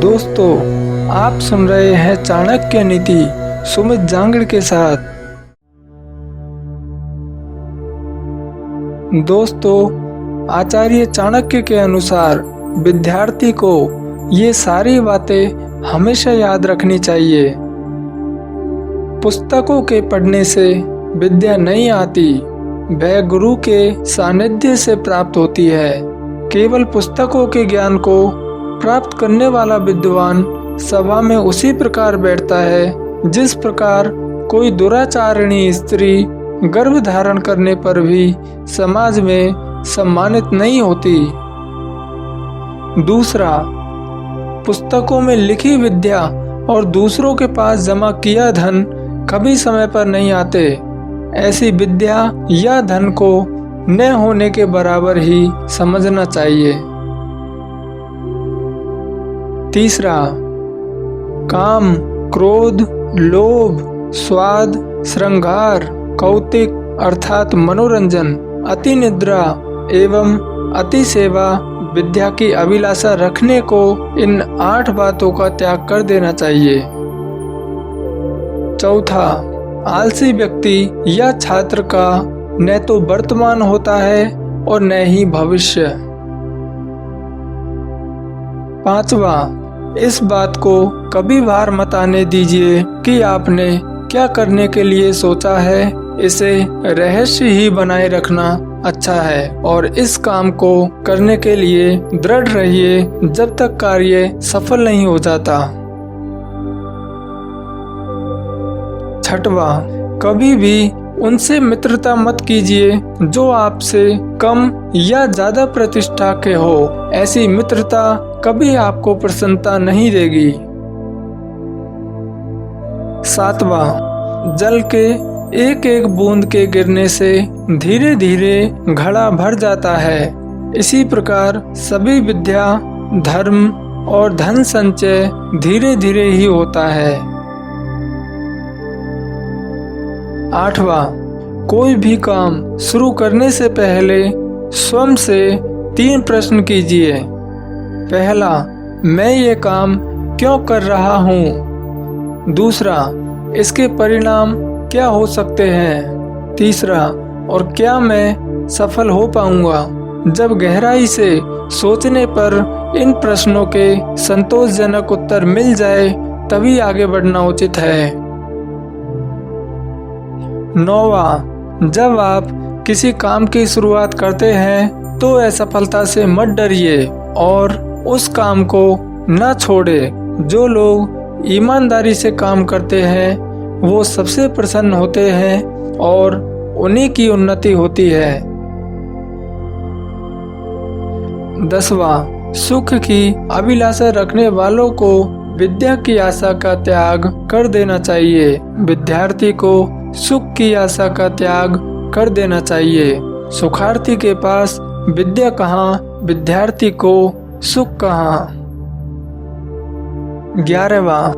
दोस्तों, आप सुन रहे हैं चाणक्य नीति सुमित जांगड़ के साथ। दोस्तों, आचार्य चाणक्य के अनुसार विद्यार्थी को ये सारी बातें हमेशा याद रखनी चाहिए। पुस्तकों के पढ़ने से विद्या नहीं आती, वह गुरु के सानिध्य से प्राप्त होती है। केवल पुस्तकों के ज्ञान को प्राप्त करने वाला विद्वान सभा में उसी प्रकार बैठता है जिस प्रकार कोई दुराचारणी स्त्री गर्भ धारण करने पर भी समाज में सम्मानित नहीं होती। दूसरा, पुस्तकों में लिखी विद्या और दूसरों के पास जमा किया धन कभी समय पर नहीं आते। ऐसी विद्या या धन को न होने के बराबर ही समझना चाहिए। तीसरा, काम, क्रोध, लोभ, स्वाद, श्रृंगार, कौतिक अर्थात मनोरंजन, अति निद्रा एवं अति सेवा विद्या की अभिलाषा रखने को इन 8 बातों का त्याग कर देना चाहिए। चौथा, आलसी व्यक्ति या छात्र का न तो वर्तमान होता है और न ही भविष्य। पांचवा, इस बात को कभी भार मत आने दीजिए कि आपने क्या करने के लिए सोचा है, इसे रहस्य ही बनाए रखना अच्छा है और इस काम को करने के लिए दृढ़ रहिए जब तक कार्य सफल नहीं हो जाता। छठवा, कभी भी उनसे मित्रता मत कीजिए जो आपसे कम या ज्यादा प्रतिष्ठा के हो। ऐसी मित्रता कभी आपको प्रसन्नता नहीं देगी। सातवां, जल के एक एक बूंद के गिरने से धीरे धीरे घड़ा भर जाता है। इसी प्रकार सभी विद्या, धर्म और धन संचय धीरे धीरे ही होता है। आठवां, कोई भी काम शुरू करने से पहले स्वयं से 3 प्रश्न कीजिए। पहला, मैं ये काम क्यों कर रहा हूँ? दूसरा, इसके परिणाम क्या हो सकते हैं? तीसरा, और क्या मैं सफल हो पाऊंगा? जब गहराई से सोचने पर इन प्रश्नों के संतोषजनक उत्तर मिल जाए तभी आगे बढ़ना उचित है। 9वां, जब आप किसी काम की शुरुआत करते हैं तो असफलता से मत डरिए और उस काम को न छोड़े। जो लोग ईमानदारी से काम करते हैं वो सबसे प्रसन्न होते हैं और उन्हीं की उन्नति होती है। 10वां, सुख की अभिलाषा रखने वालों को विद्या की आशा का त्याग कर देना चाहिए। विद्यार्थी को सुख की आशा का त्याग कर देना चाहिए। सुखार्थी के पास विद्या कहाँ, विद्यार्थी को सुख कहाँ। 11वां,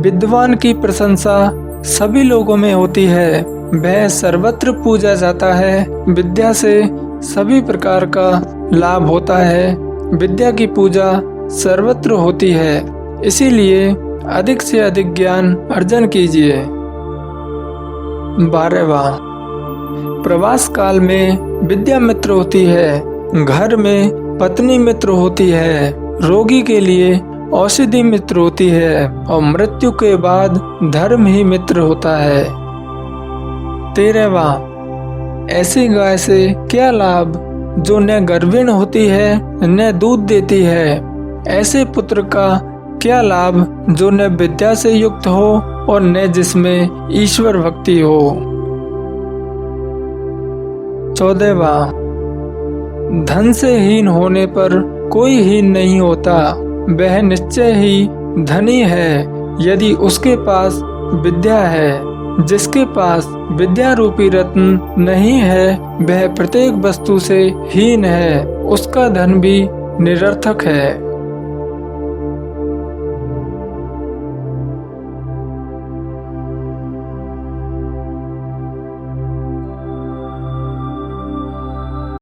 विद्वान की प्रशंसा सभी लोगों में होती है, वह सर्वत्र पूजा जाता है। विद्या से सभी प्रकार का लाभ होता है। विद्या की पूजा सर्वत्र होती है, इसीलिए अधिक से अधिक ज्ञान अर्जन कीजिए। 12वां, प्रवास काल में विद्या मित्र होती है, घर में पत्नी मित्र होती है, रोगी के लिए औषधि मित्र होती है और मृत्यु के बाद धर्म ही मित्र होता है। 13वां, ऐसी गाय से क्या लाभ जो न गर्भिण होती है न दूध देती है। ऐसे पुत्र का क्या लाभ जो न विद्या से युक्त हो और न जिसमें ईश्वर भक्ति हो। 14वां, धन से हीन होने पर कोई हीन नहीं होता, वह निश्चय ही धनी है यदि उसके पास विद्या है। जिसके पास विद्या रूपी रत्न नहीं है वह प्रत्येक वस्तु से हीन है, उसका धन भी निरर्थक है।